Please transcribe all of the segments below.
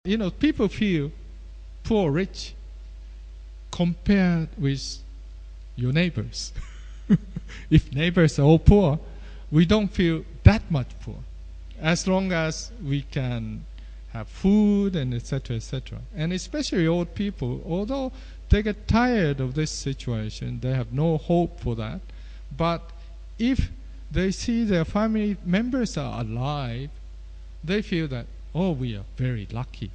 People feel poor, rich compared with your neighbors. If neighbors are all poor, we don't feel that much poor, as long as we can have food and etc., etc. And especially old people, although they get tired of this situation, they have no hope for that. But if they see their family members are alive, they feel that, oh, we are very lucky.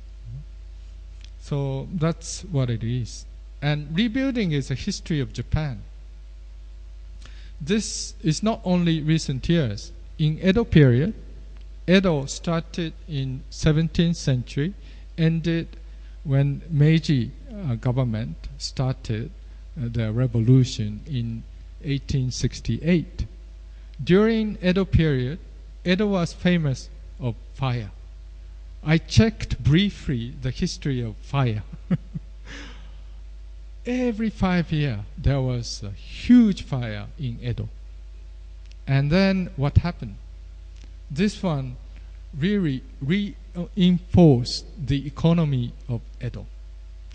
So that's what it is. And rebuilding is a history of Japan. This is not only recent years. In Edo period, Edo started in 17th century, ended when Meiji government started the revolution in 1868. During Edo period, Edo was famous of fire. I checked briefly the history of fire. Every 5 years there was a huge fire in Edo. And then what happened? This one really reinforced the economy of Edo.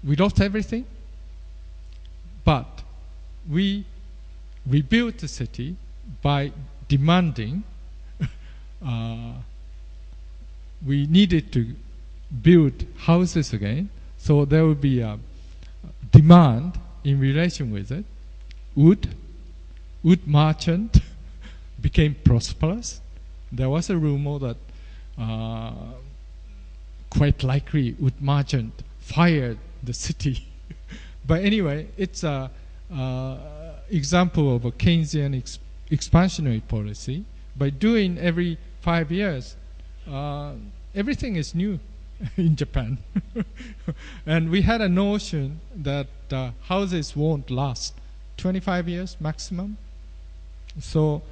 We lost everything, but we rebuilt the city by demanding we needed to build houses again, so there will be a demand in relation with it. Wood merchant became prosperous. There was a rumor that quite likely wood merchant fired the city. But anyway, it's a example of a Keynesian expansionary policy. By doing every 5 years, everything is new in Japan. And we had a notion that houses won't last 25 years maximum. So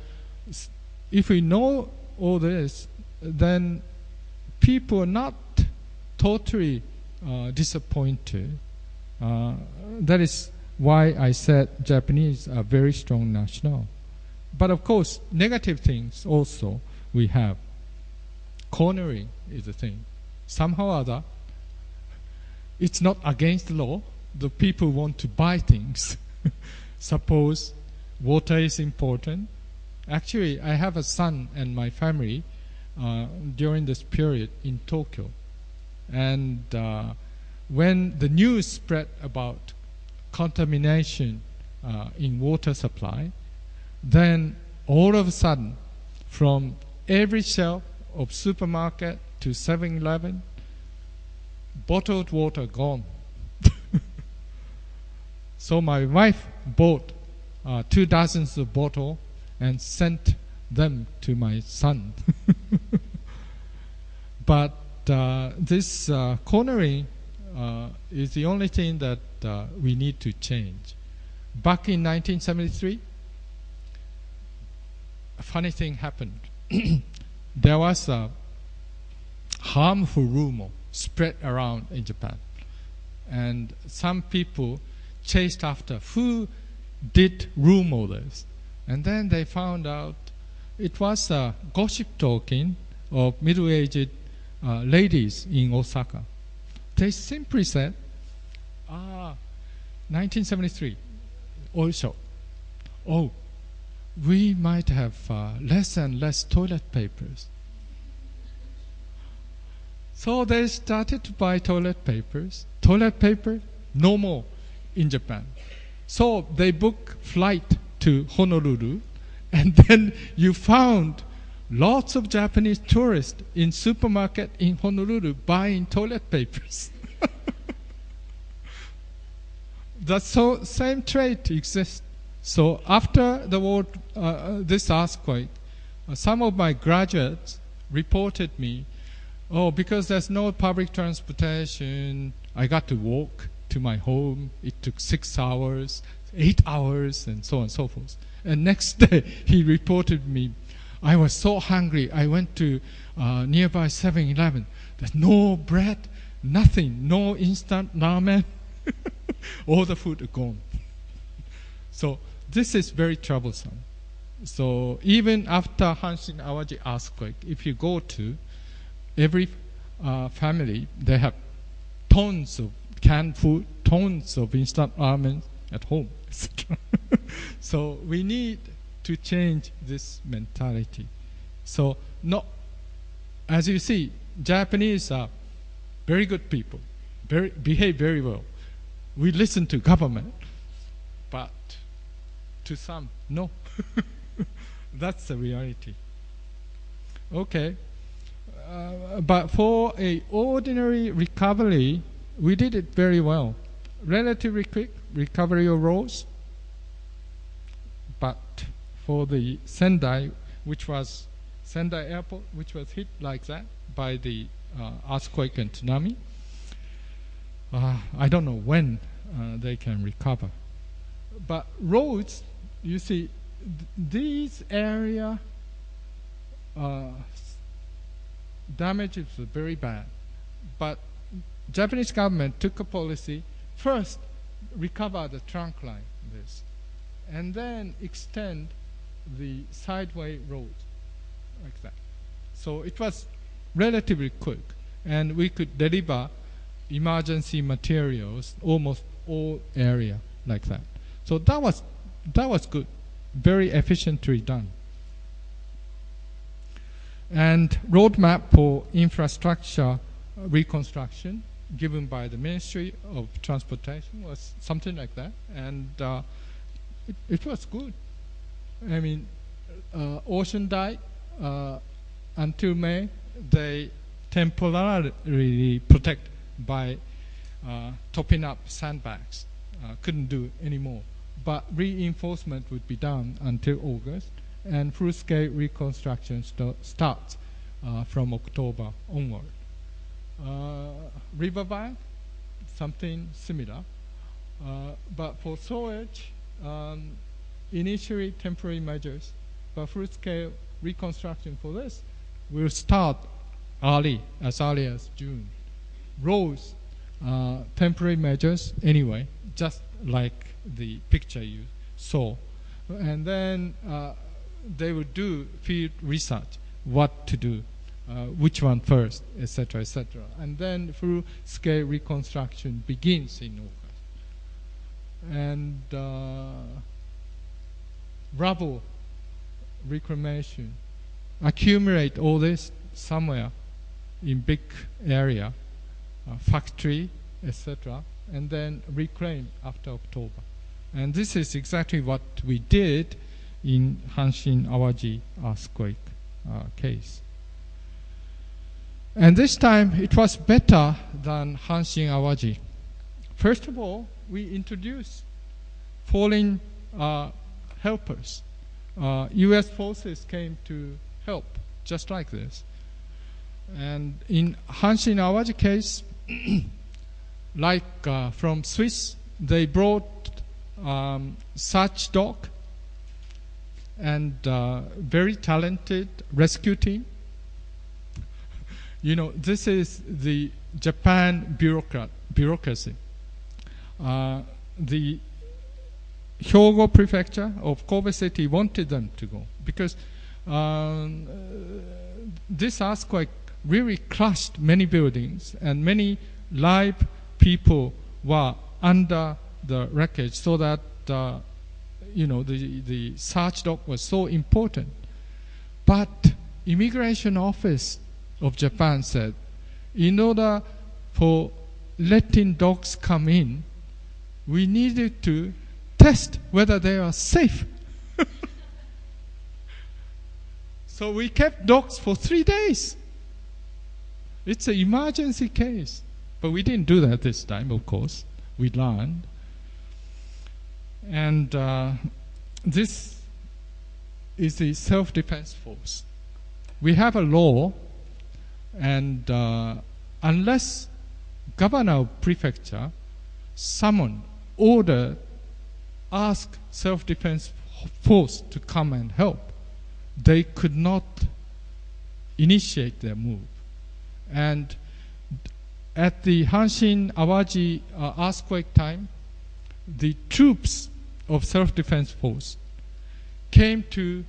if we know all this, then people are not totally disappointed. That is why I said Japanese are very strong national. But of course, negative things also we have. Cornering is a thing. Somehow or other, it's not against the law. The people want to buy things. Suppose water is important. Actually, I have a son and my family during this period in Tokyo. And when the news spread about contamination in water supply, then all of a sudden, from every shelf of supermarket to 7-Eleven, bottled water gone. So my wife bought 2 dozens of bottles and sent them to my son. But this cornering is the only thing that we need to change. Back in 1973, a funny thing happened. There was a harmful rumor spread around in Japan. And some people chased after who did rumor this. And then they found out it was a gossip talking of middle-aged ladies in Osaka. They simply said, 1973, oil shock. Oh, we might have less and less toilet papers. So they started to buy toilet papers. Toilet paper, no more in Japan. So they booked flight to Honolulu, and then you found lots of Japanese tourists in supermarket in Honolulu buying toilet papers. The same trait exists. So after the war, this earthquake, some of my graduates reported me, oh, because there's no public transportation, I got to walk to my home. It took 6 hours, 8 hours, and so on and so forth. And next day, he reported me, I was so hungry, I went to nearby 7-Eleven. There's no bread, nothing, no instant ramen. All the food is gone. So this is very troublesome. So even after Hanshin Awaji earthquake, if you go to every family, they have tons of canned food, tons of instant ramen at home, etc. So we need to change this mentality. So as you see, Japanese are very good people, behave very well. We listen to government, but to some, no. That's the reality. Okay. But for a ordinary recovery, we did it very well. Relatively quick recovery of roads. But for the Sendai airport, which was hit like that by the earthquake and tsunami, I don't know when they can recover. But roads, you see, these area damages are very bad. But Japanese government took a policy, first recover the trunk line, this, and then extend the sideway roads like that. So it was relatively quick, and we could deliver emergency materials almost all area like that. So that was good, very efficiently done. And roadmap for infrastructure reconstruction given by the Ministry of Transportation was something like that, and it was good. I mean, Ocean Dike until May, they temporarily protect by topping up sandbags. Couldn't do anymore. But reinforcement would be done until August, and full-scale reconstruction starts from October onward. Riverbank, something similar. But for sewage, initially temporary measures, but full-scale reconstruction for this will start as early as June. Roads, temporary measures anyway, just like the picture you saw. And then they will do field research, what to do, which one first, etc., etc. And then full-scale reconstruction begins in August. And rubble reclamation, accumulate all this somewhere in big area, factory, etc., and then reclaim after October. And this is exactly what we did in Hanshin Awaji earthquake case. And this time it was better than Hanshin Awaji. First of all, we introduced foreign helpers. US forces came to help, just like this. And in Hanshin Awaji case, like from Swiss, they brought search dog and very talented rescue team. You know, this is the Japan bureaucracy. The Hyogo prefecture of Kobe city wanted them to go because this earthquake really crushed many buildings, and many live people were under the wreckage, so that the search dog was so important. But Immigration Office of Japan said, in order for letting dogs come in, we needed to test whether they are safe. So we kept dogs for 3 days. It's an emergency case. But we didn't do that this time, of course. We learned. And this is the self-defense force. We have a law, and unless governor of prefecture ask self-defense force to come and help, they could not initiate their move. And at the Hanshin Awaji earthquake time, the troops of self-defense force came to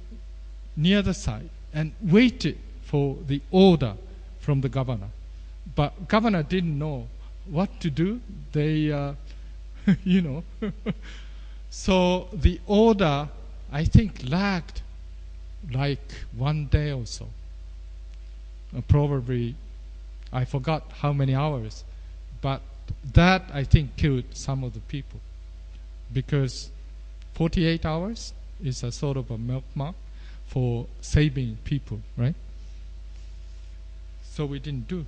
near the site and waited for the order from the governor. But governor didn't know what to do. They, you know. So the order, I think, lagged like 1 day or so. Probably, I forgot how many hours, but that, I think, killed some of the people, because 48 hours is a sort of a milk mark for saving people, right? So we didn't do.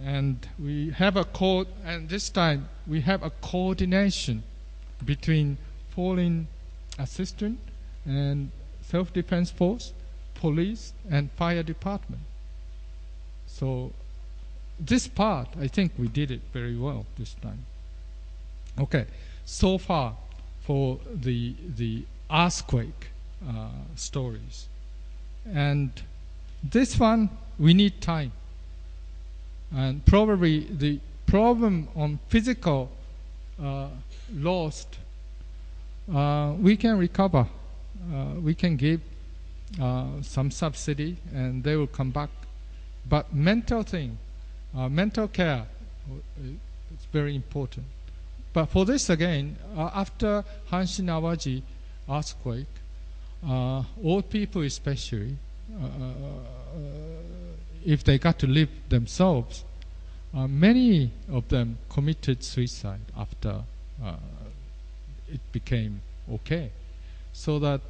And we have and this time we have a coordination between fallen assistant and self-defense force, police, and fire department. So this part, I think we did it very well this time. Okay, so far for the earthquake stories. And this one, we need time. And probably the problem on physical lost, we can recover. We can give some subsidy and they will come back. But mental thing, mental care, it's very important. But for this again, after Hanshin Awaji earthquake, old people especially, if they got to live themselves, many of them committed suicide after it became okay. So that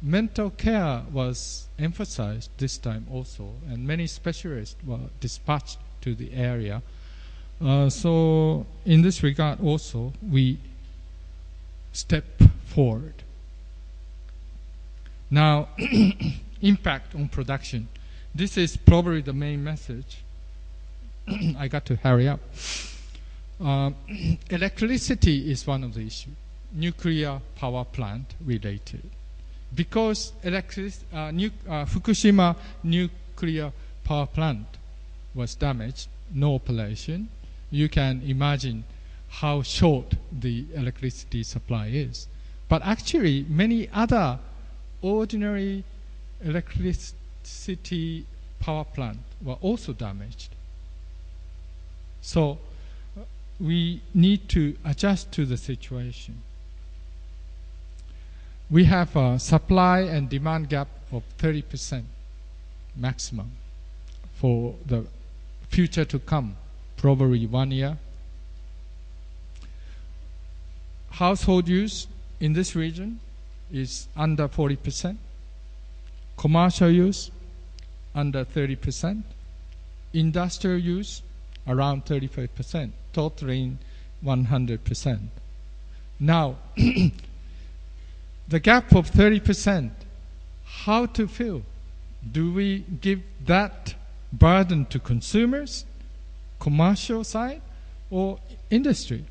mental care was emphasized this time also, and many specialists were dispatched to the area. So in this regard also, we step forward. Now, impact on production. This is probably the main message. I got to hurry up. Electricity is one of the issues. Nuclear power plant related. Because Fukushima nuclear power plant was damaged, no operation, you can imagine how short the electricity supply is. But actually, many other ordinary electricity power plants were also damaged. So we need to adjust to the situation. We have a supply and demand gap of 30% maximum for the future to come, probably 1 year. Household use in this region is under 40%. Commercial use under 30%. Industrial use around 35%, totaling 100%. Now, the gap of 30%, how to fill? Do we give that burden to consumers, commercial side, or industry?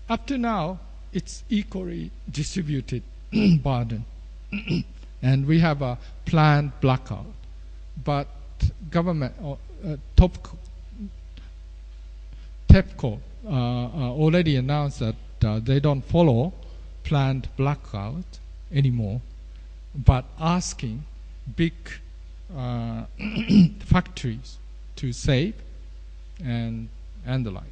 Up to now, it's equally distributed burden. And we have a planned blackout. But government, TEPCO already announced that they don't follow planned blackout anymore, but asking big factories to save and the like.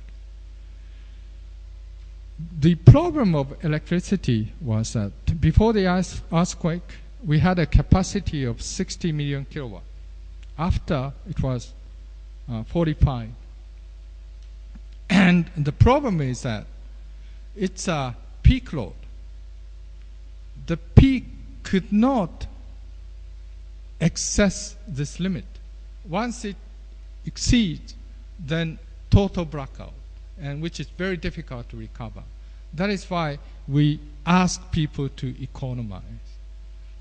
The problem of electricity was that before the earthquake, we had a capacity of 60 million kilowatt. After, it was 45. And the problem is that it's a peak load. The peak could not excess this limit. Once it exceeds, then total blackout, and which is very difficult to recover. That is why we ask people to economize.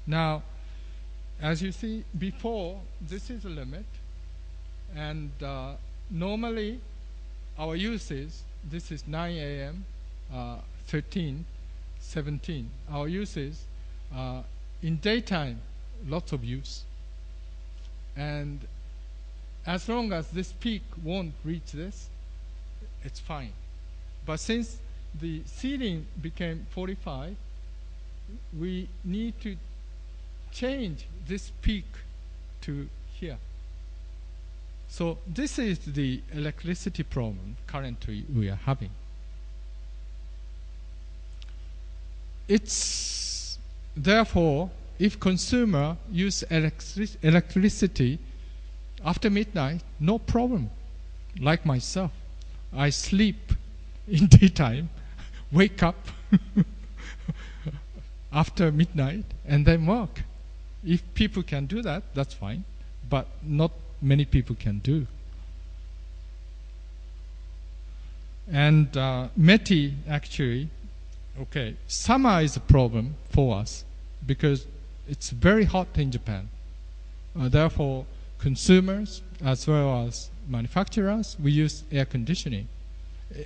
Now, as you see before, this is a limit, and normally our uses, this is 9 a.m., 13, 17. Our uses, in daytime, lots of use. And as long as this peak won't reach this, it's fine. But since the ceiling became 45, we need to change this peak to here. So this is the electricity problem currently we are having. It's therefore, if consumer use electricity after midnight, no problem. Like myself, I sleep in daytime, wake up after midnight, and then work. If people can do that, that's fine, but not many people can do. And METI actually, okay, summer is a problem for us because it's very hot in Japan. Therefore, consumers as well as manufacturers, we use air conditioning.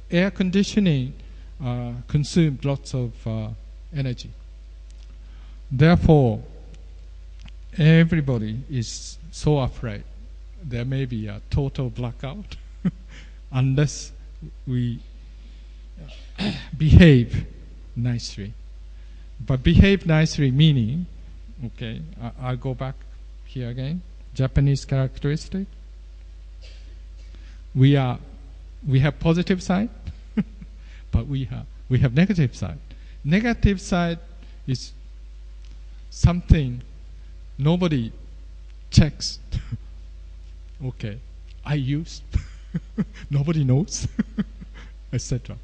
Air conditioning consumes lots of energy. Therefore, everybody is so afraid there may be a total blackout unless we behave nicely. But behave nicely meaning, okay, I'll go back here again. Japanese characteristic. We have positive side, but we have negative side. Negative side is something nobody checks. Okay, I use, nobody knows, etc.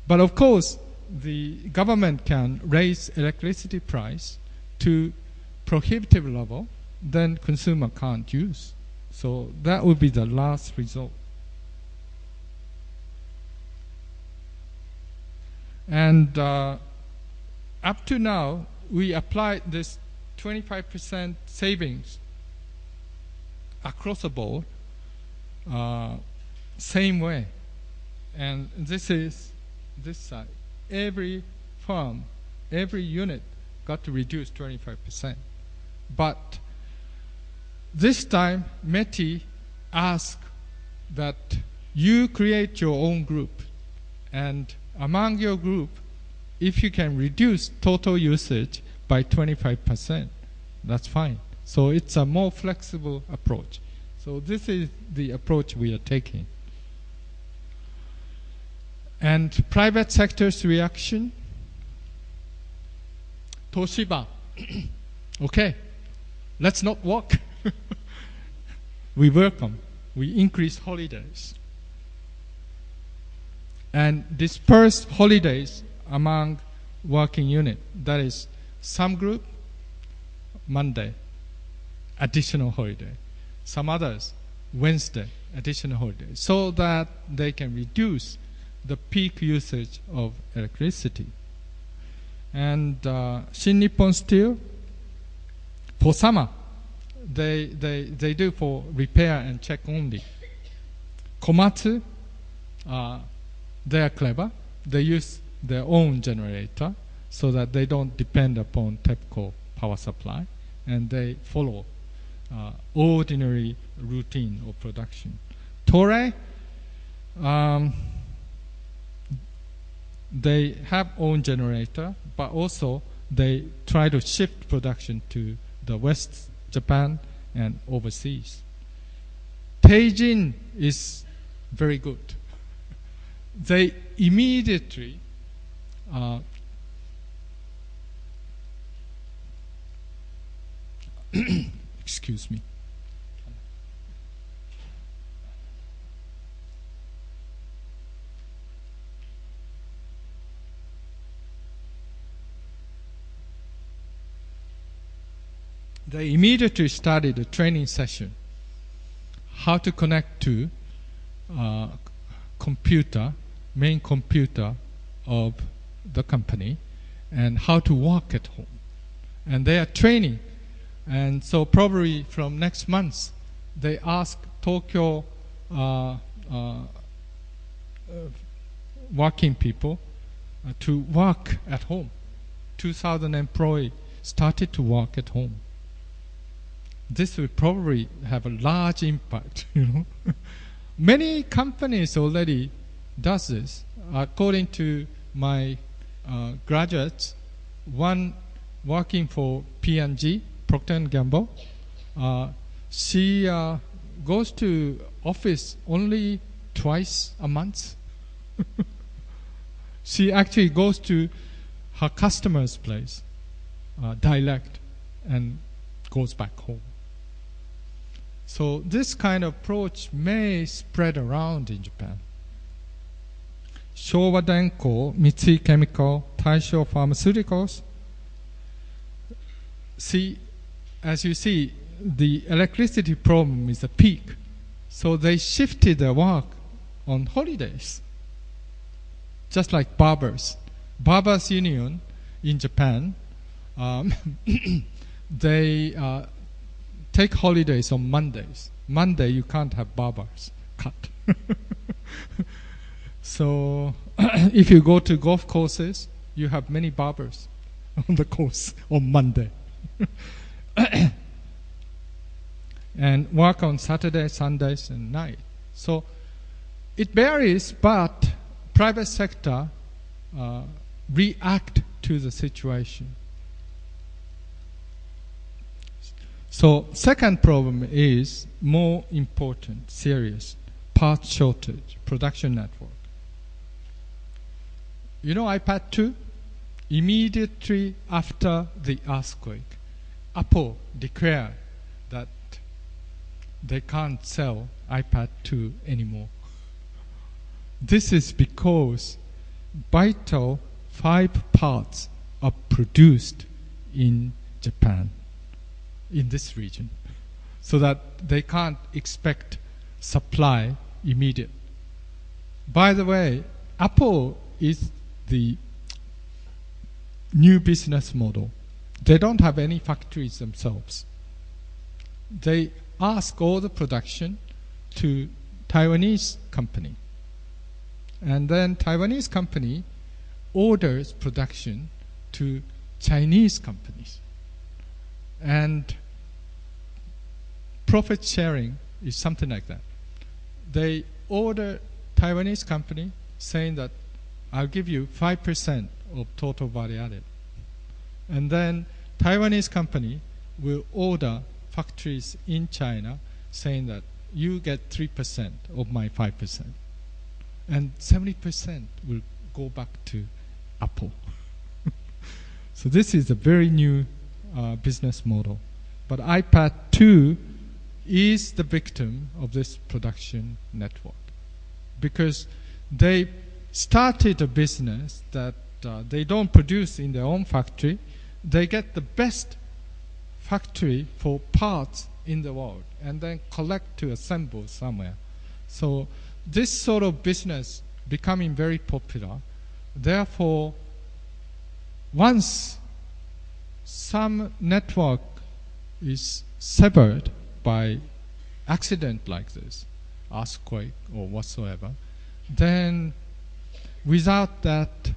But of course, the government can raise electricity price to prohibitive level, then consumer can't use. So that would be the last result. And up to now, we applied this 25% savings across the board, same way. And this is this side. Every firm, every unit got to reduce 25%. But this time, METI asked that you create your own group, and among your group, if you can reduce total usage by 25%, that's fine. So it's a more flexible approach. So this is the approach we are taking. And private sector's reaction, Toshiba, okay, let's not work. We welcome, we increase holidays. And disperse holidays among working unit. That is, some group, Monday, additional holiday. Some others, Wednesday, additional holiday. So that they can reduce the peak usage of electricity. And Shin Nippon Steel, for summer, they do for repair and check only. Komatsu, they are clever. They use their own generator so that they don't depend upon TEPCO power supply, and they follow ordinary routine of production. Toray, they have own generator, but also they try to shift production to the West Japan and overseas. Teijin is very good. They immediately excuse me. They immediately started a training session, how to connect to computer, main computer of the company, and how to work at home. And they are training. And so probably from next month, they ask Tokyo working people to work at home. 2,000 employees started to work at home. This will probably have a large impact, you know. Many companies already does this. According to my graduates, one working for P&G, Procter & Gamble, she goes to office only twice a month. She actually goes to her customer's place, direct, and goes back home. So this kind of approach may spread around in Japan. Showa Denko, Mitsui Chemical, Taisho Pharmaceuticals. See, as you see, the electricity problem is a peak. So they shifted their work on holidays. Just like barbers. Barbers Union in Japan, they take holidays on Mondays. Monday you can't have barbers cut. So if you go to golf courses, you have many barbers on the course on Monday. And work on Saturdays, Sundays, and night. So it varies, but private sector react to the situation. So second problem is more important, serious, part shortage, production network. You know iPad 2? Immediately after the earthquake, Apple declared that they can't sell iPad 2 anymore. This is because vital 5 parts are produced in Japan, in this region, so that they can't expect supply immediate. By the way, Apple is the new business model. They don't have any factories themselves. They ask all the production to Taiwanese company. And then Taiwanese company orders production to Chinese companies. And profit sharing is something like that. They order Taiwanese company saying that I'll give you 5% of total value added. And then Taiwanese company will order factories in China saying that you get 3% of my 5%. And 70% will go back to Apple. So this is a very new business model. But iPad 2 is the victim of this production network, because they started a business that they don't produce in their own factory. They get the best factory for parts in the world and then collect to assemble somewhere. So this sort of business becoming very popular. Therefore, once some network is severed by accident like this, earthquake or whatsoever, then without that,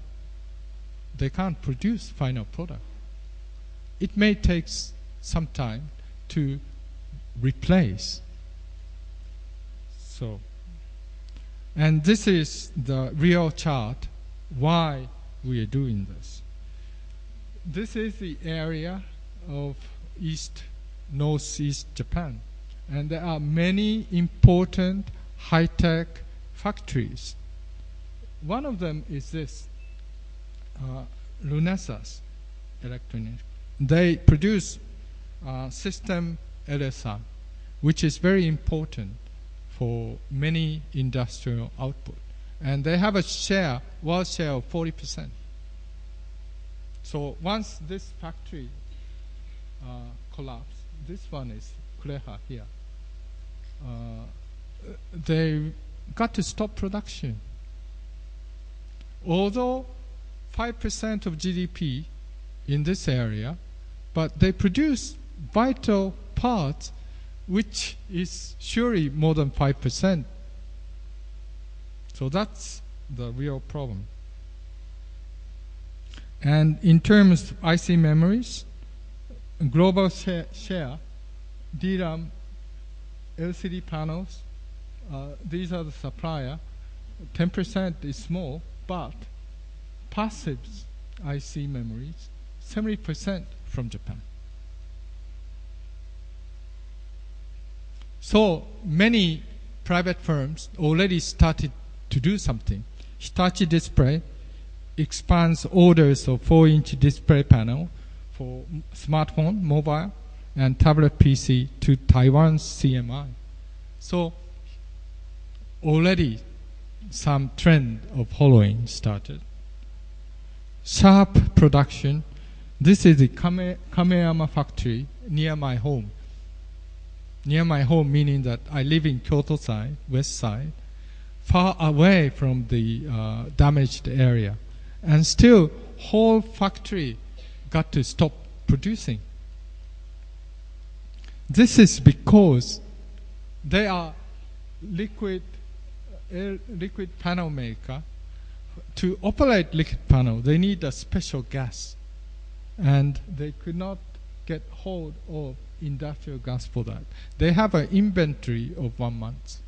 they can't produce final product. It may take some time to replace. So, and this is the real chart why we are doing this. This is the area of northeast Japan, and there are many important high-tech factories. One of them is this, Renesas Electronics. They produce system LSR, which is very important for many industrial output. And they have a share, world share of 40%. So once this factory collapsed, this one is Kureha here, they got to stop production. Although 5% of GDP in this area, but they produce vital parts which is surely more than 5%. So that's the real problem. And in terms of IC memories, global share, DRAM, LCD panels, these are the supplier. 10% is small, but passive IC memories, 70% from Japan. So many private firms already started to do something. Hitachi Display expands orders of 4-inch display panel for smartphone, mobile, and tablet PC to Taiwan's CMI. So already some trend of hollowing started. Sharp production. This is the Kameyama factory near my home. Near my home meaning that I live in Kyoto side, west side, far away from the damaged area. And still, whole factory got to stop producing. This is because they are liquid panel maker. To operate liquid panel, they need a special gas. And they could not get hold of industrial gas for that. They have an inventory of 1 month.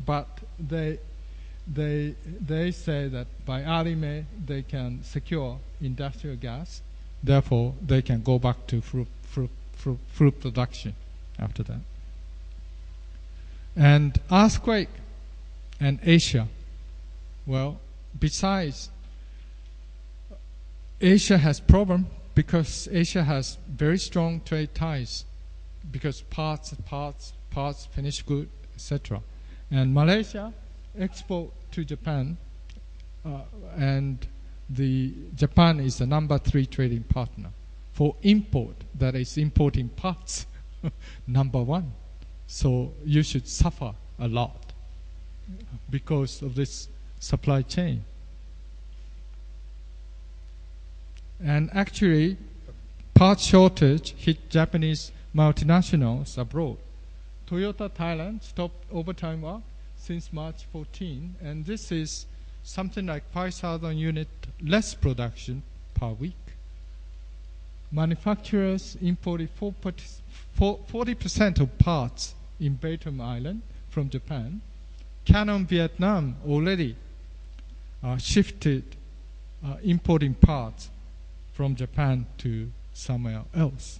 But they say that by early May they can secure industrial gas. Therefore, they can go back to fruit production after that. And earthquake and Asia. Well, besides, Asia has problem because Asia has very strong trade ties because parts, finished good, etc. And Malaysia export to Japan, and Japan is the number 3 trading partner. For import, that is importing parts, number 1. So you should suffer a lot because of this supply chain. And actually, part shortage hit Japanese multinationals abroad. Toyota Thailand stopped overtime work since March 14, and this is something like 5,000 unit less production per week. Manufacturers imported 40% of parts in Batam Island from Japan. Canon Vietnam already shifted importing parts from Japan to somewhere else.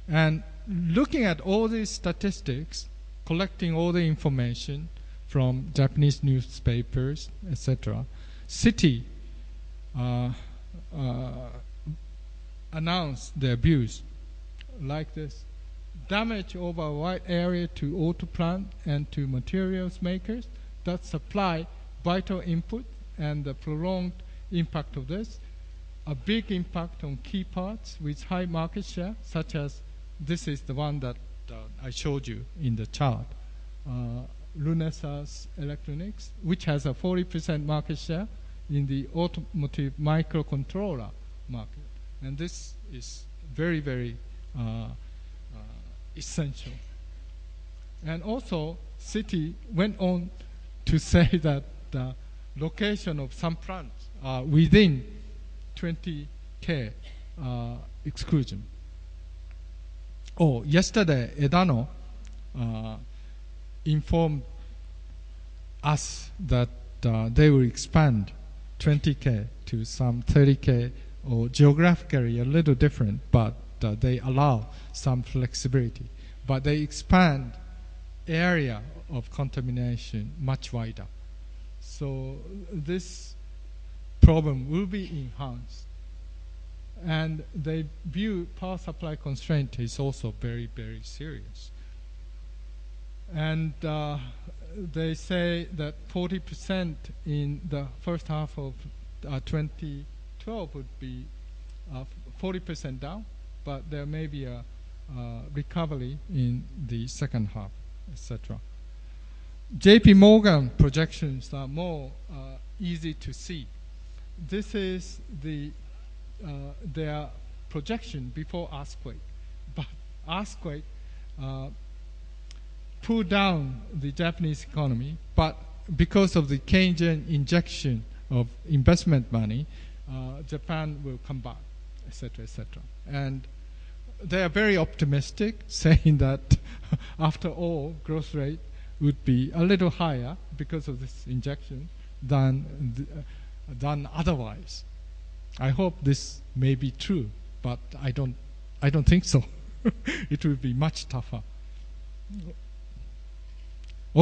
And looking at all these statistics, collecting all the information from Japanese newspapers, etc., Citi announced their views like this: damage over a wide area to auto plant and to materials makers that supply vital input, and the prolonged impact of this, a big impact on key parts with high market share, such as this is the one that I showed you in the chart, Renesas Electronics, which has a 40% market share in the automotive microcontroller market. And this is very, very essential. And also, Citi went on to say that the location of some plants are within 20K exclusion. Oh, yesterday, Edano informed us that they will expand 20K to some 30K, or geographically a little different, but they allow some flexibility. But they expand area of contamination much wider. So this problem will be enhanced. And they view power supply constraint is also very, very serious. And they say that 40% in the first half of 2012 would be 40% down, but there may be a recovery in the second half, etc. JP Morgan projections are more easy to see. This is their projection before earthquake. But earthquake pulled down the Japanese economy, but because of the Keynesian injection of investment money, Japan will come back, etc., etc. And they are very optimistic, saying that after all, growth rate would be a little higher because of this injection than otherwise. I hope this may be true, but I don't think so. it will be much tougher.